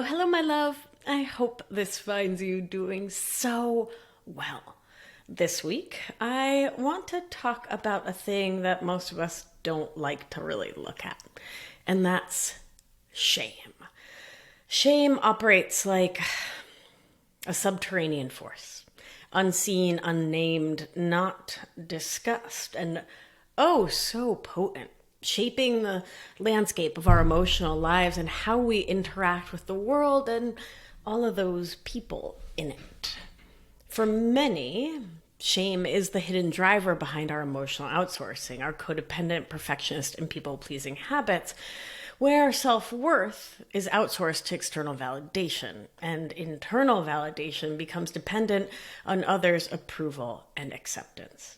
Hello, my love. I hope this finds you doing so well. This week, I want to talk about a thing that most of us don't like to really look at, and that's shame. Shame operates like a subterranean force, unseen, unnamed, not discussed, and oh, so potent, shaping the landscape of our emotional lives and how we interact with the world and all of those people in it. For many, shame is the hidden driver behind our emotional outsourcing, our codependent, perfectionist, and people-pleasing habits, where self-worth is outsourced to external validation, and internal validation becomes dependent on others' approval and acceptance.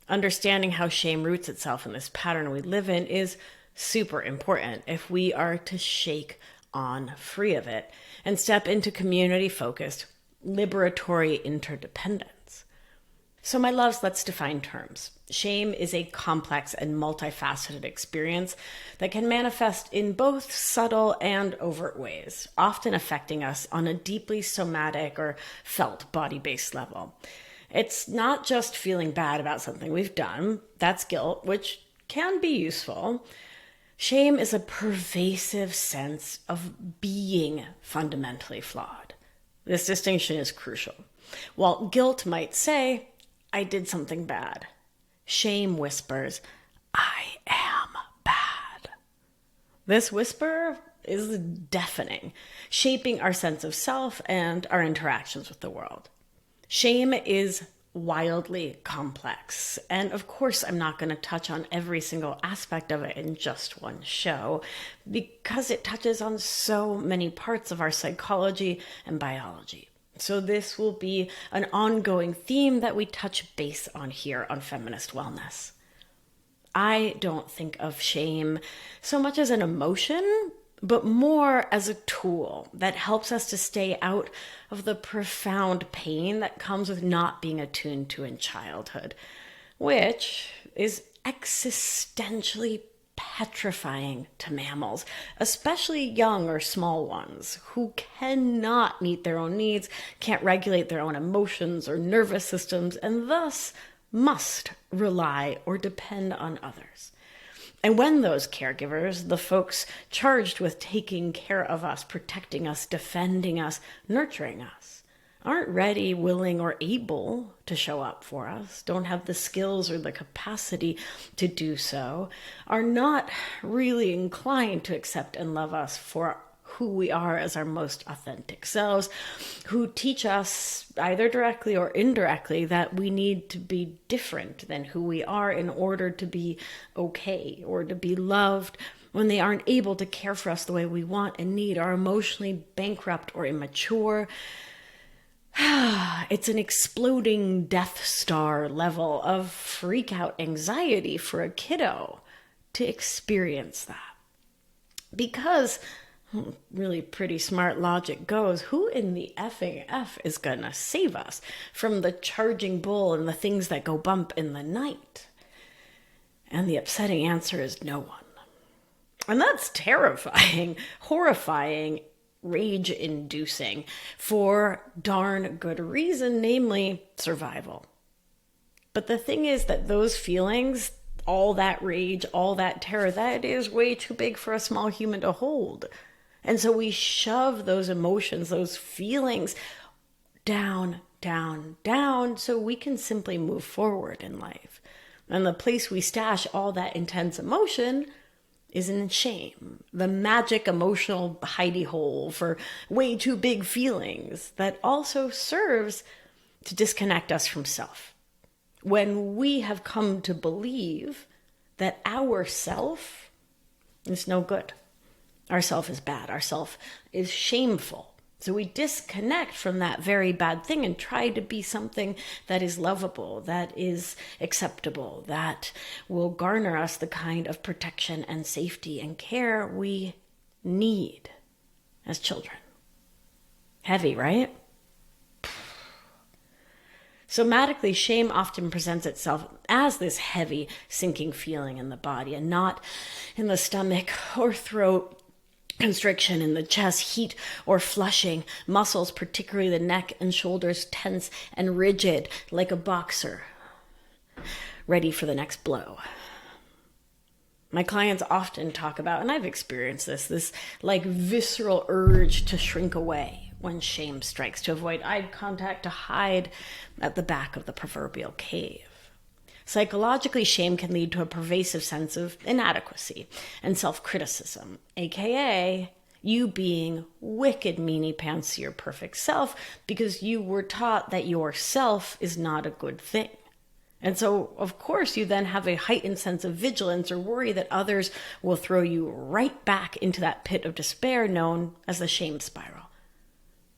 Understanding how shame roots itself in this pattern we live in is super important if we are to shake on free of it and step into community-focused, liberatory interdependence. So my loves, let's define terms. Shame is a complex and multifaceted experience that can manifest in both subtle and overt ways, often affecting us on a deeply somatic or felt body-based level. It's not just feeling bad about something we've done. That's guilt, which can be useful. Shame is a pervasive sense of being fundamentally flawed. This distinction is crucial. While guilt might say, I did something bad, shame whispers, I am bad. This whisper is deafening, shaping our sense of self and our interactions with the world. Shame is wildly complex. And of course, I'm not going to touch on every single aspect of it in just one show because it touches on so many parts of our psychology and biology. So this will be an ongoing theme that we touch base on here on Feminist Wellness. I don't think of shame so much as an emotion, but more as a tool that helps us to stay out of the profound pain that comes with not being attuned to in childhood, which is existentially petrifying to mammals, especially young or small ones who cannot meet their own needs, can't regulate their own emotions or nervous systems, and thus must rely or depend on others. And when those caregivers, the folks charged with taking care of us, protecting us, defending us, nurturing us, aren't ready, willing, or able to show up for us, don't have the skills or the capacity to do so, are not really inclined to accept and love us for who we are as our most authentic selves, who teach us either directly or indirectly that we need to be different than who we are in order to be okay or to be loved, when they aren't able to care for us the way we want and need, are emotionally bankrupt or immature. It's an exploding Death Star level of freak out anxiety for a kiddo to experience that. Because really pretty smart logic goes, who in the effing F is gonna save us from the charging bull and the things that go bump in the night? And the upsetting answer is no one. And that's terrifying, horrifying, rage-inducing for darn good reason, namely survival. But the thing is that those feelings, all that rage, all that terror, that is way too big for a small human to hold. And so we shove those emotions, those feelings down, down, down so we can simply move forward in life. And the place we stash all that intense emotion is in shame, the magic emotional hidey hole for way too big feelings that also serves to disconnect us from self. When we have come to believe that our self is no good. Our self is bad. Our self is shameful. So we disconnect from that very bad thing and try to be something that is lovable, that is acceptable, that will garner us the kind of protection and safety and care we need as children. Heavy, right? Somatically, shame often presents itself as this heavy, sinking feeling in the body and not in the stomach or throat constriction in the chest, heat or flushing, muscles, particularly the neck and shoulders, tense and rigid like a boxer, ready for the next blow. My clients often talk about, and I've experienced this like visceral urge to shrink away when shame strikes, to avoid eye contact, to hide at the back of the proverbial cave. Psychologically, shame can lead to a pervasive sense of inadequacy and self-criticism, aka you being wicked meanie pants to your perfect self because you were taught that yourself is not a good thing. And so, of course, you then have a heightened sense of vigilance or worry that others will throw you right back into that pit of despair known as the shame spiral.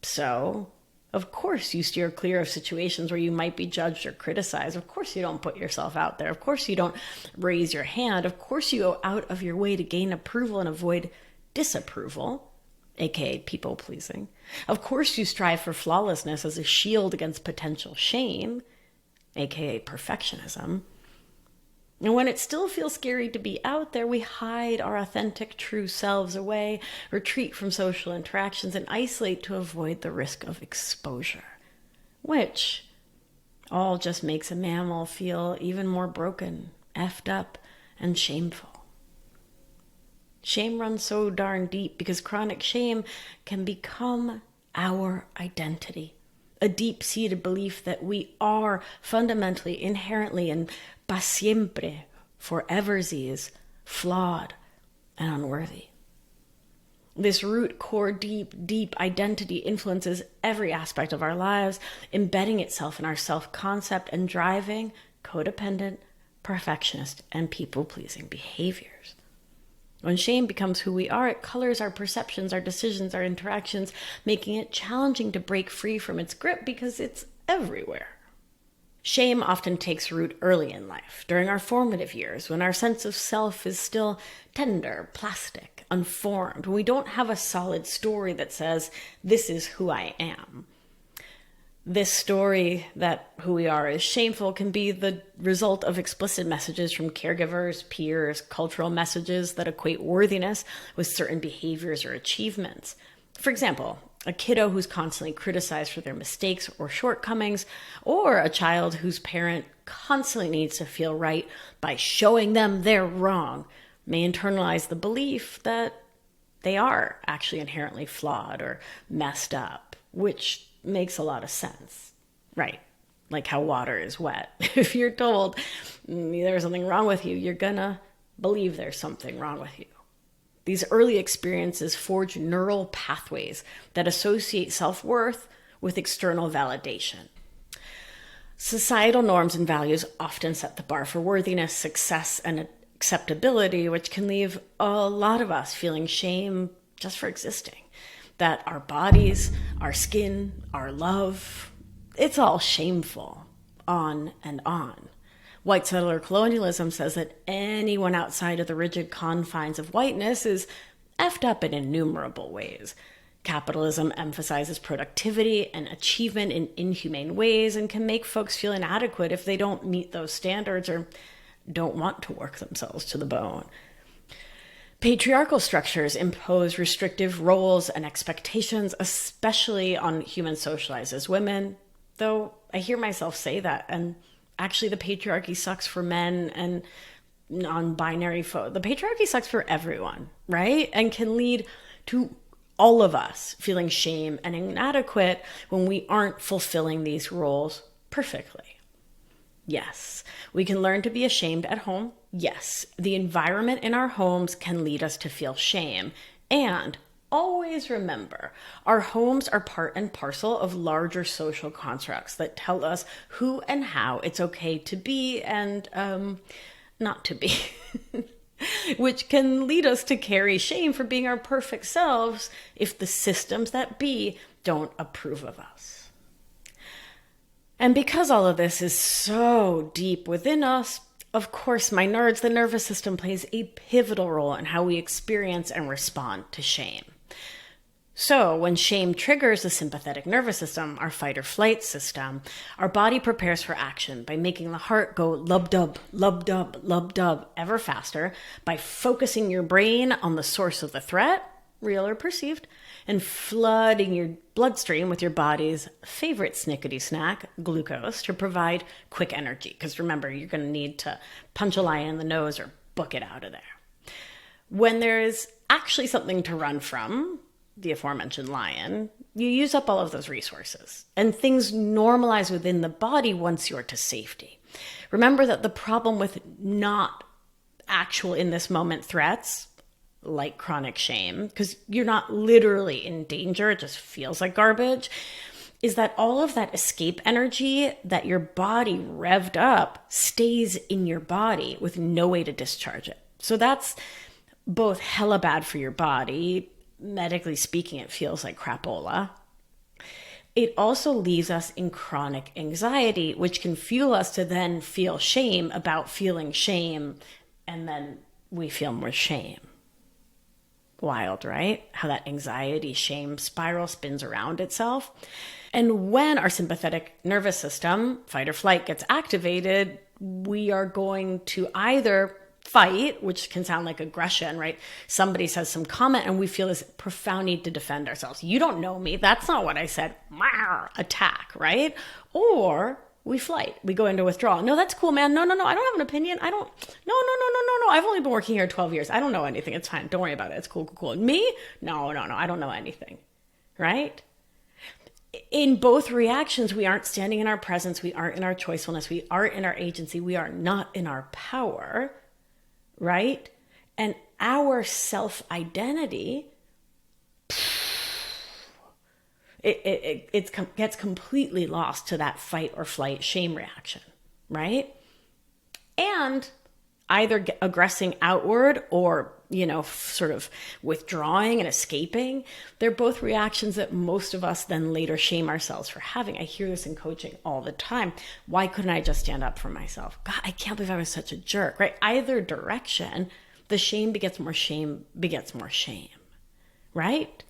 So, of course, you steer clear of situations where you might be judged or criticized. Of course, you don't put yourself out there. Of course, you don't raise your hand. Of course, you go out of your way to gain approval and avoid disapproval, aka people pleasing. Of course, you strive for flawlessness as a shield against potential shame, aka perfectionism. And when it still feels scary to be out there, we hide our authentic, true selves away, retreat from social interactions, and isolate to avoid the risk of exposure, which all just makes a mammal feel even more broken, effed up, and shameful. Shame runs so darn deep because chronic shame can become our identity. A deep-seated belief that we are fundamentally, inherently, and pa siempre, foreversies, flawed and unworthy. This root core, deep identity influences every aspect of our lives, embedding itself in our self-concept and driving codependent, perfectionist, and people-pleasing behaviors. When shame becomes who we are, it colors our perceptions, our decisions, our interactions, making it challenging to break free from its grip because it's everywhere. Shame often takes root early in life, during our formative years, when our sense of self is still tender, plastic, unformed, when we don't have a solid story that says, this is who I am. This story that who we are is shameful can be the result of explicit messages from caregivers, peers, cultural messages that equate worthiness with certain behaviors or achievements. For example, a kiddo who's constantly criticized for their mistakes or shortcomings, or a child whose parent constantly needs to feel right by showing them they're wrong, may internalize the belief that they are actually inherently flawed or messed up, which makes a lot of sense, right? Like how water is wet. If you're told there's something wrong with you, you're gonna believe there's something wrong with you. These early experiences forge neural pathways that associate self-worth with external validation. Societal norms and values often set the bar for worthiness, success, and acceptability, which can leave a lot of us feeling shame just for existing. That our bodies, our skin, our love, it's all shameful, on and on. White settler colonialism says that anyone outside of the rigid confines of whiteness is effed up in innumerable ways. Capitalism emphasizes productivity and achievement in inhumane ways and can make folks feel inadequate if they don't meet those standards or don't want to work themselves to the bone. Patriarchal structures impose restrictive roles and expectations, especially on humans socialized as women, though I hear myself say that, and actually the patriarchy sucks for men and non-binary folk. The patriarchy sucks for everyone, right? And can lead to all of us feeling shame and inadequate when we aren't fulfilling these roles perfectly. Yes, we can learn to be ashamed at home. Yes, the environment in our homes can lead us to feel shame. And always remember, our homes are part and parcel of larger social constructs that tell us who and how it's okay to be and not to be, which can lead us to carry shame for being our perfect selves if the systems that be don't approve of us. And because all of this is so deep within us, of course, my nerds, the nervous system plays a pivotal role in how we experience and respond to shame. So when shame triggers the sympathetic nervous system, our fight or flight system, our body prepares for action by making the heart go lub-dub, lub-dub, lub-dub ever faster by focusing your brain on the source of the threat real or perceived, and flooding your bloodstream with your body's favorite snickety snack, glucose, to provide quick energy. Because remember, you're going to need to punch a lion in the nose or book it out of there. When there's actually something to run from, the aforementioned lion, you use up all of those resources, and things normalize within the body once you're to safety. Remember that the problem with not actual in this moment threats, like chronic shame, because you're not literally in danger, it just feels like garbage, is that all of that escape energy that your body revved up stays in your body with no way to discharge it. So that's both hella bad for your body. Medically speaking, it feels like crapola. It also leaves us in chronic anxiety, which can fuel us to then feel shame about feeling shame, and then we feel more shame. Wild, right? How that anxiety shame spiral spins around itself. And when our sympathetic nervous system, fight or flight, gets activated, we are going to either fight, which can sound like aggression, right? Somebody says some comment and we feel this profound need to defend ourselves. You don't know me. That's not what I said. Attack, right? Or we flight. We go into withdrawal. No, that's cool, man. No. I don't have an opinion. No. I've only been working here 12 years. I don't know anything. It's fine. Don't worry about it. It's cool. Me? No. I don't know anything, right? In both reactions, we aren't standing in our presence. We aren't in our choicefulness. We aren't in our agency. We are not in our power, right? And our self-identity, it gets completely lost to that fight or flight shame reaction, right? And either aggressing outward or, sort of withdrawing and escaping, they're both reactions that most of us then later shame ourselves for having. I hear this in coaching all the time. Why couldn't I just stand up for myself? God, I can't believe I was such a jerk, right? Either direction, the shame begets more shame, right?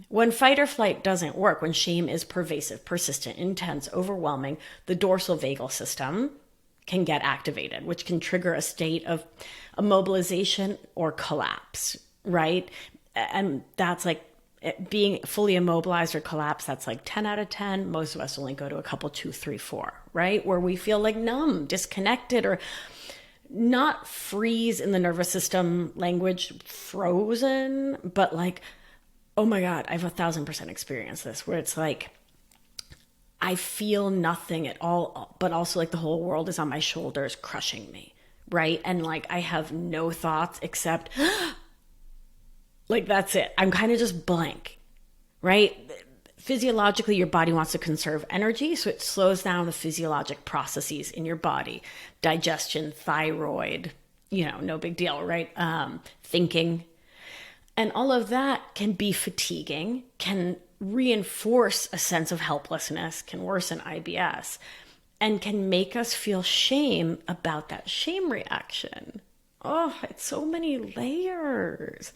When fight or flight doesn't work, when shame is pervasive, persistent, intense, overwhelming, the dorsal vagal system can get activated, which can trigger a state of immobilization or collapse, right? And that's like being fully immobilized or collapsed. That's like 10 out of 10. Most of us only go to a couple, 2, 3, 4, right? Where we feel like numb, disconnected, or not freeze in the nervous system language, frozen, but like, oh my God, I've 1,000% experienced this, where it's like, I feel nothing at all, but also like the whole world is on my shoulders crushing me, right? And like I have no thoughts except like that's it. I'm kind of just blank, right? Physiologically, your body wants to conserve energy, so it slows down the physiologic processes in your body. Digestion, thyroid, no big deal, right? Thinking. And all of that can be fatiguing, can reinforce a sense of helplessness, can worsen IBS, and can make us feel shame about that shame reaction. Oh, it's so many layers.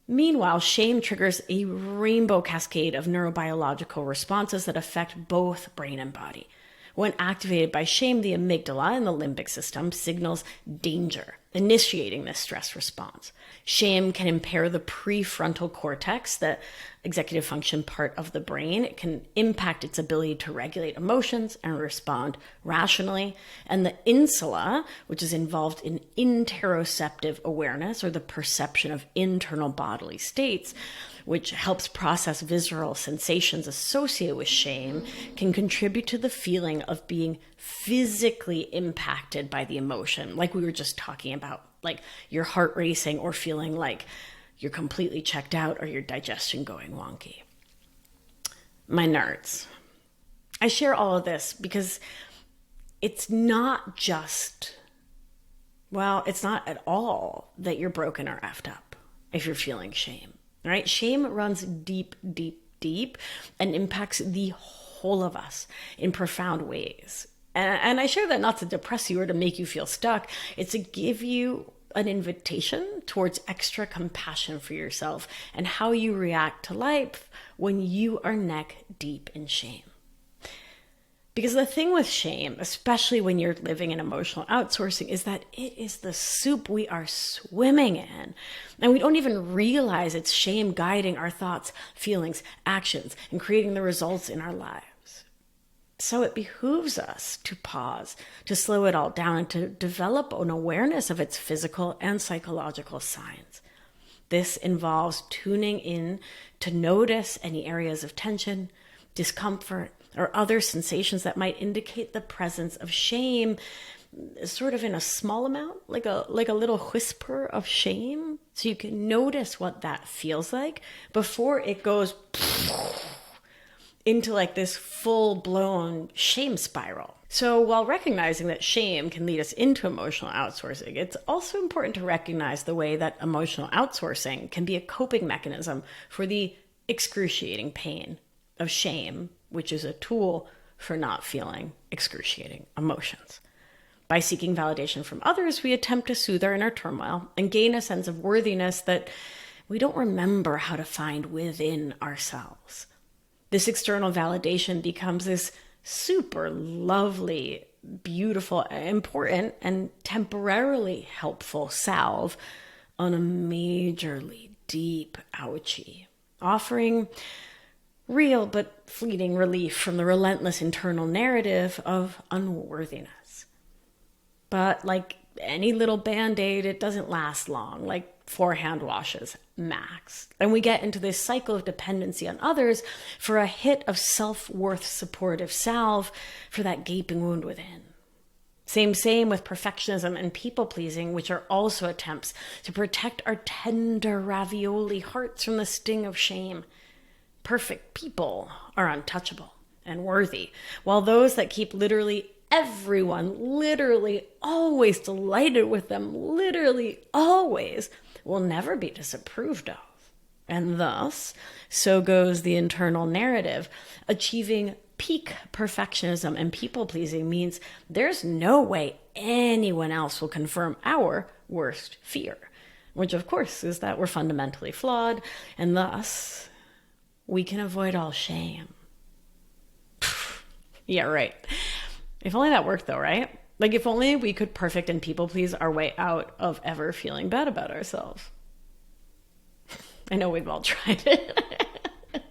Meanwhile, shame triggers a rainbow cascade of neurobiological responses that affect both brain and body. When activated by shame, the amygdala in the limbic system signals danger, initiating this stress response. Shame can impair the prefrontal cortex, the executive function part of the brain. It can impact its ability to regulate emotions and respond rationally. And the insula, which is involved in interoceptive awareness, or the perception of internal bodily states, which helps process visceral sensations associated with shame, can contribute to the feeling of being physically impacted by the emotion, like we were just talking about, like your heart racing or feeling like you're completely checked out or your digestion going wonky. My nerds, I share all of this because it's not just, it's not at all that you're broken or effed up if you're feeling shame. Right? Shame runs deep, deep, deep and impacts the whole of us in profound ways. And I share that not to depress you or to make you feel stuck. It's to give you an invitation towards extra compassion for yourself and how you react to life when you are neck deep in shame. Because the thing with shame, especially when you're living in emotional outsourcing, is that it is the soup we are swimming in. And we don't even realize it's shame guiding our thoughts, feelings, actions, and creating the results in our lives. So it behooves us to pause, to slow it all down, and to develop an awareness of its physical and psychological signs. This involves tuning in to notice any areas of tension, discomfort, or other sensations that might indicate the presence of shame, sort of in a small amount, like a little whisper of shame. So you can notice what that feels like before it goes into like this full-blown shame spiral. So while recognizing that shame can lead us into emotional outsourcing, it's also important to recognize the way that emotional outsourcing can be a coping mechanism for the excruciating pain of shame, which is a tool for not feeling excruciating emotions. By seeking validation from others, we attempt to soothe our inner turmoil and gain a sense of worthiness that we don't remember how to find within ourselves. This external validation becomes this super lovely, beautiful, important, and temporarily helpful salve on a majorly deep ouchie, offering real but fleeting relief from the relentless internal narrative of unworthiness. But like any little band-aid, it doesn't last long, like 4 hand washes max. And we get into this cycle of dependency on others for a hit of self-worth supportive salve for that gaping wound within. Same with perfectionism and people-pleasing, which are also attempts to protect our tender ravioli hearts from the sting of shame. Perfect people are untouchable and worthy, while those that keep literally everyone literally always delighted with them, literally always, will never be disapproved of. And thus, so goes the internal narrative. Achieving peak perfectionism and people-pleasing means there's no way anyone else will confirm our worst fear, which of course is that we're fundamentally flawed, and thus we can avoid all shame. Yeah, right. If only that worked though, right? Like if only we could perfect and people please our way out of ever feeling bad about ourselves. I know we've all tried it.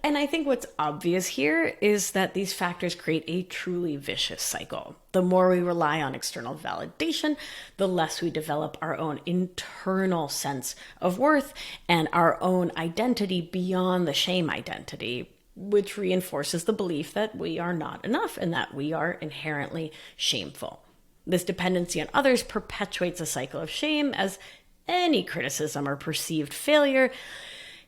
And I think what's obvious here is that these factors create a truly vicious cycle. The more we rely on external validation, the less we develop our own internal sense of worth and our own identity beyond the shame identity, which reinforces the belief that we are not enough and that we are inherently shameful. This dependency on others perpetuates a cycle of shame, as any criticism or perceived failure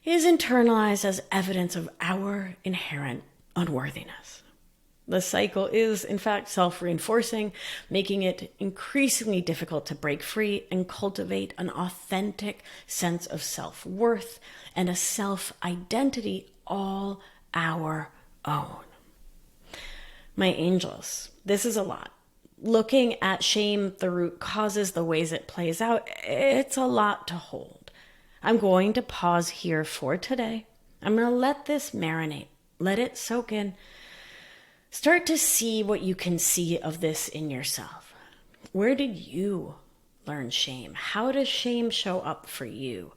is internalized as evidence of our inherent unworthiness. The cycle is, in fact, self-reinforcing, making it increasingly difficult to break free and cultivate an authentic sense of self-worth and a self-identity all our own. My angels, this is a lot. Looking at shame, the root causes, the ways it plays out, it's a lot to hold. I'm going to pause here for today. I'm going to let this marinate. Let it soak in. Start to see what you can see of this in yourself. Where did you learn shame? How does shame show up for you?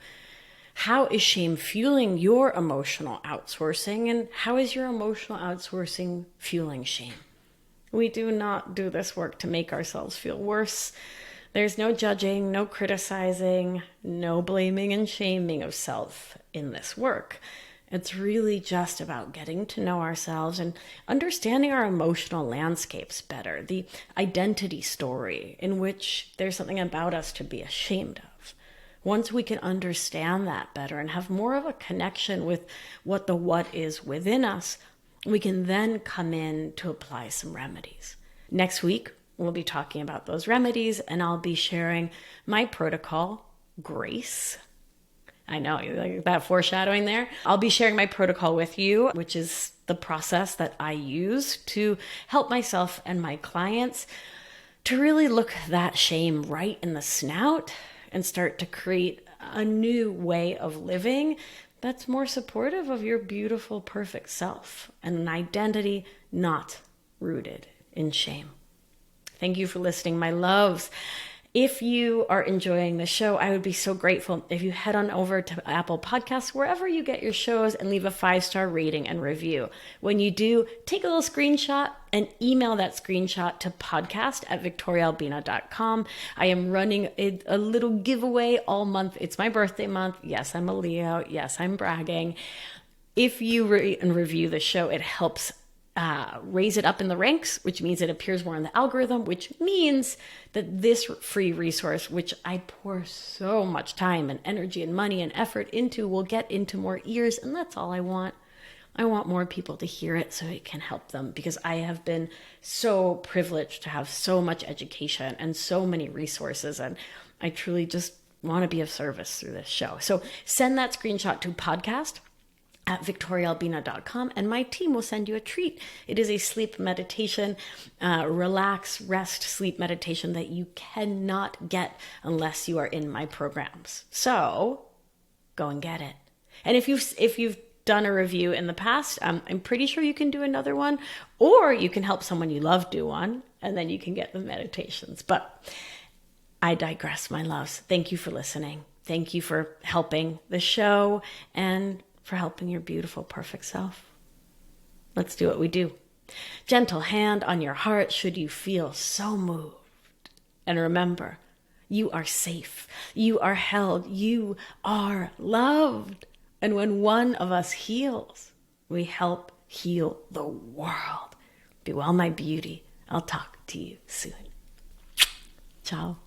How is shame fueling your emotional outsourcing? And how is your emotional outsourcing fueling shame? We do not do this work to make ourselves feel worse. There's no judging, no criticizing, no blaming and shaming of self in this work. It's really just about getting to know ourselves and understanding our emotional landscapes better, the identity story in which there's something about us to be ashamed of. Once we can understand that better and have more of a connection with what is within us, we can then come in to apply some remedies. Next week, we'll be talking about those remedies, and I'll be sharing my protocol, Grace. I know, you like that foreshadowing there. I'll be sharing my protocol with you, which is the process that I use to help myself and my clients to really look that shame right in the snout and start to create a new way of living that's more supportive of your beautiful, perfect self and an identity not rooted in shame. Thank you for listening, my loves. If you are enjoying the show, I would be so grateful if you head on over to Apple Podcasts, wherever you get your shows, and leave a 5-star rating and review. When you do, take a little screenshot and email that screenshot to podcast@victoriaalbina.com. I am running a little giveaway all month. It's my birthday month. Yes, I'm a Leo. Yes, I'm bragging. If you rate and review the show, it helps raise it up in the ranks, which means it appears more in the algorithm, which means that this free resource, which I pour so much time and energy and money and effort into, will get into more ears. And that's all I want. I want more people to hear it so it can help them, because I have been so privileged to have so much education and so many resources. And I truly just want to be of service through this show. So send that screenshot to podcast@victoriaalbina.com, and my team will send you a treat. It is a sleep meditation, relax, rest, sleep meditation that you cannot get unless you are in my programs. So go and get it. And if you've done a review in the past, I'm pretty sure you can do another one, or you can help someone you love do one, and then you can get the meditations. But I digress, my loves. Thank you for listening. Thank you for helping the show and for helping your beautiful, perfect self. Let's do what we do. Gentle hand on your heart should you feel so moved. And remember, you are safe. You are held. You are loved. And when one of us heals, we help heal the world. Be well, my beauty. I'll talk to you soon. Ciao.